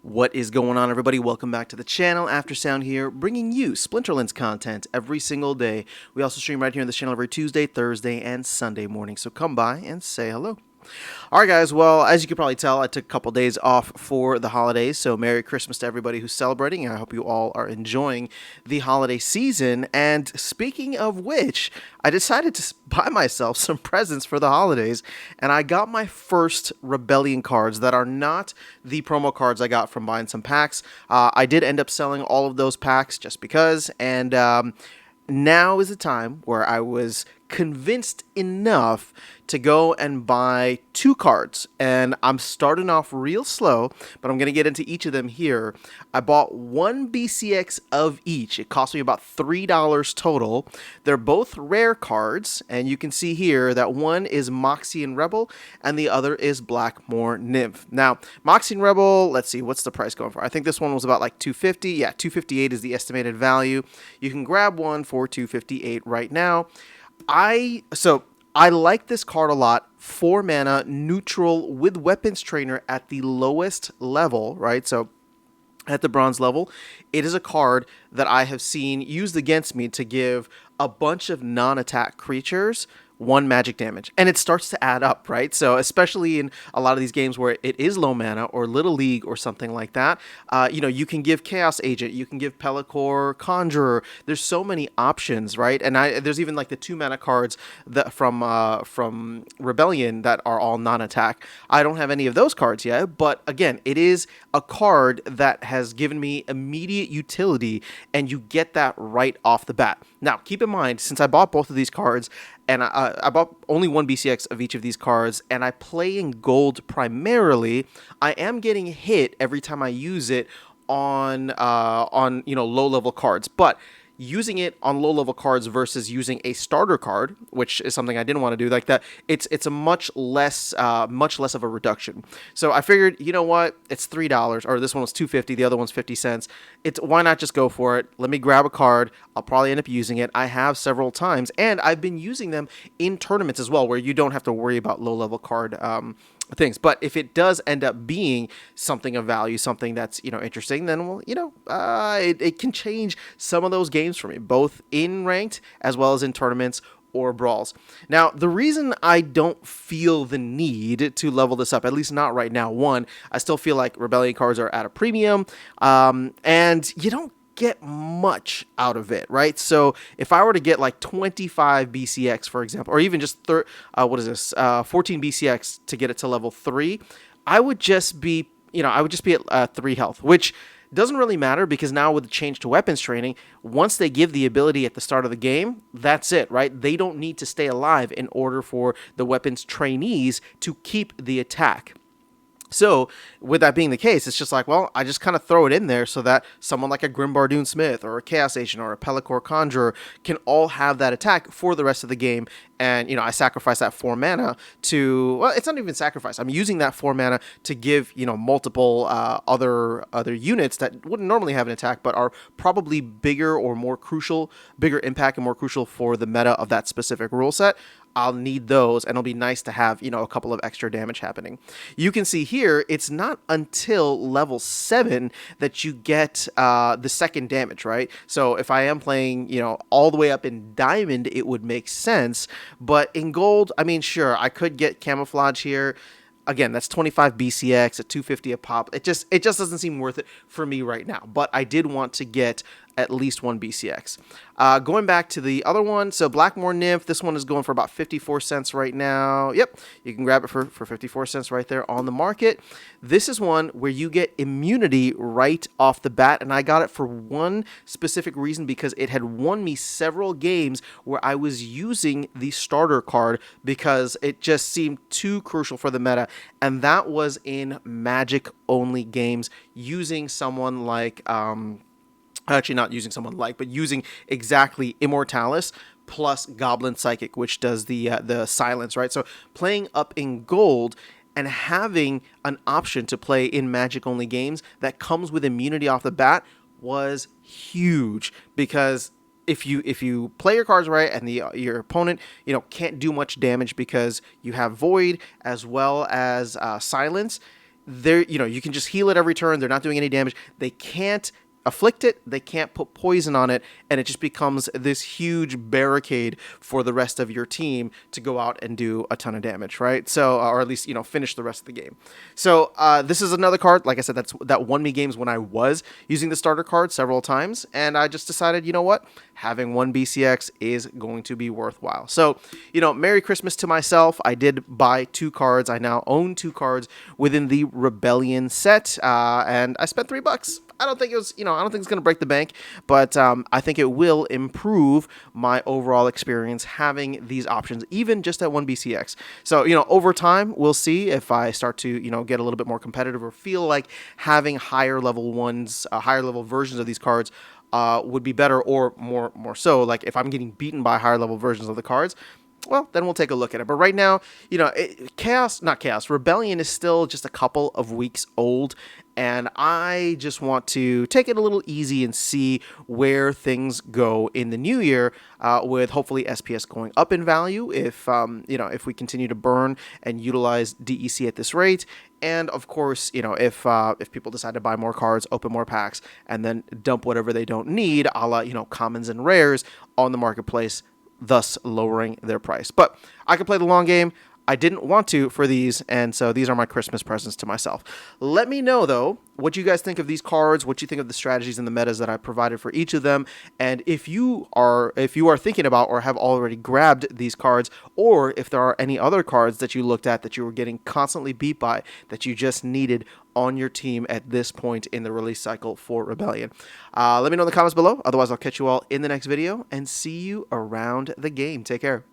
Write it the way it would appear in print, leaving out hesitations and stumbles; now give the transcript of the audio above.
What is going on, everybody? Welcome back to the channel. After Sound here, bringing you Splinterlands content every single day. We also stream right here on this channel every Tuesday, Thursday, and Sunday morning, so come by and say hello. Alright guys, well, as you can probably tell, I took a couple days off for the holidays, so Merry Christmas to everybody who's celebrating, and I hope you all are enjoying the holiday season. And speaking of which, I decided to buy myself some presents for the holidays, and I got my first Rebellion cards that are not the promo cards I got from buying some packs. I did end up selling all of those packs just because, and now is the time where I was convinced enough to go and buy 2 cards, and I'm starting off real slow, but I'm going to get into each of them here. I bought 1 BCX of each. It cost me about $3 total. They're both rare cards, and you can see here that one is Moxy and Rebel and the other is Blackmore Nymph. Now, Moxy and Rebel, let's see, what's the price going for? I think this one was about like $250. Yeah, $258 is the estimated value. You can grab one for $258 right now. I like this card a lot. 4 mana, neutral with Weapons Trainer at the lowest level, right? So at the bronze level, it is a card that I have seen used against me to give a bunch of non-attack creatures 1 magic damage, and it starts to add up, right? So especially in a lot of these games where it is low mana or Little League or something like that, you can give Chaos Agent, you can give Pelacor Conjurer. There's so many options, right? And there's even like the 2 mana cards that from Rebellion that are all non-attack. I don't have any of those cards yet, but again, it is a card that has given me immediate utility, and you get that right off the bat. Now, keep in mind, since I bought both of these cards, and I bought only 1 BCX of each of these cards, and I play in gold primarily, I am getting hit every time I use it on low level cards. But using it on low level cards versus using a starter card, which is something I didn't want to do like that, it's a much less of a reduction. So I figured, you know what, it's $3, or this one was $2.50, the other one's 50 cents. Why not just go for it? Let me grab a card. I'll probably end up using it. I have several times, and I've been using them in tournaments as well, where you don't have to worry about low level card things. But if it does end up being something of value, something that's interesting, then it can change some of those games for me, both in ranked as well as in tournaments or brawls. Now, the reason I don't feel the need to level this up, at least not right now, one, I still feel like Rebellion cards are at a premium, and you don't get much out of it, right? So if I were to get like 25 BCX, for example, or even just 14 BCX to get it to level 3, I would just be at 3 health, which doesn't really matter, because now with the change to weapons training, once they give the ability at the start of the game, that's it, right? They don't need to stay alive in order for the weapons trainees to keep the attack. So, with that being the case, it's just like, well, I just kind of throw it in there so that someone like a Grimbardoon Smith or a Chaos Agent or a Pelacor Conjurer can all have that attack for the rest of the game. And, I sacrifice that 4 mana to, well, it's not even sacrifice. I'm using that 4 mana to give, multiple other units that wouldn't normally have an attack, but are probably bigger impact and more crucial for the meta of that specific rule set. I'll need those, and it'll be nice to have, a couple of extra damage happening. You can see here, it's not until level 7 that you get the second damage, right? So if I am playing, all the way up in Diamond, it would make sense. But in Gold, I mean, sure, I could get Camouflage here. Again, that's 25 BCX at $250 a pop. It just doesn't seem worth it for me right now. But I did want to get at least 1 BCX. Going back to the other one, so Blackmore Nymph, this one is going for about 54 cents right now. Yep, you can grab it for 54 cents right there on the market. This is one where you get immunity right off the bat, and I got it for one specific reason, because it had won me several games where I was using the starter card because it just seemed too crucial for the meta, and that was in Magic-only games, using someone like... actually not using someone like, but using exactly Immortalis plus Goblin Psychic, which does the silence, right? So playing up in Gold and having an option to play in Magic-only games that comes with immunity off the bat was huge, because if you play your cards right and your opponent can't do much damage because you have Void as well as Silence, they're, you can just heal it every turn. They're not doing any damage. They can't afflict it, they can't put poison on it, and it just becomes this huge barricade for the rest of your team to go out and do a ton of damage, right? So, or at least, finish the rest of the game. So this is another card, like I said, that won me games when I was using the starter card several times, and I just decided, you know what, having one BCX is going to be worthwhile. So, Merry Christmas to myself. I did buy 2 cards. I now own 2 cards within the Rebellion set, and I spent $3. I don't think it was, I don't think it's going to break the bank, but I think it will improve my overall experience having these options, even just at one BCX. So, over time, we'll see if I start to, get a little bit more competitive or feel like having higher level ones, higher level versions of these cards would be better, or more so, like if I'm getting beaten by higher level versions of the cards, well, then we'll take a look at it. But right now, Rebellion is still just a couple of weeks old, and I just want to take it a little easy and see where things go in the new year, with hopefully SPS going up in value if we continue to burn and utilize DEC at this rate. And of course, if people decide to buy more cards, open more packs, and then dump whatever they don't need, a la, commons and rares on the marketplace, thus lowering their price. But I can play the long game. I didn't want to for these, and so these are my Christmas presents to myself. Let me know, though, what you guys think of these cards, what you think of the strategies and the metas that I provided for each of them, and if you are thinking about or have already grabbed these cards, or if there are any other cards that you looked at that you were getting constantly beat by that you just needed on your team at this point in the release cycle for Rebellion. Let me know in the comments below. Otherwise, I'll catch you all in the next video and see you around the game. Take care.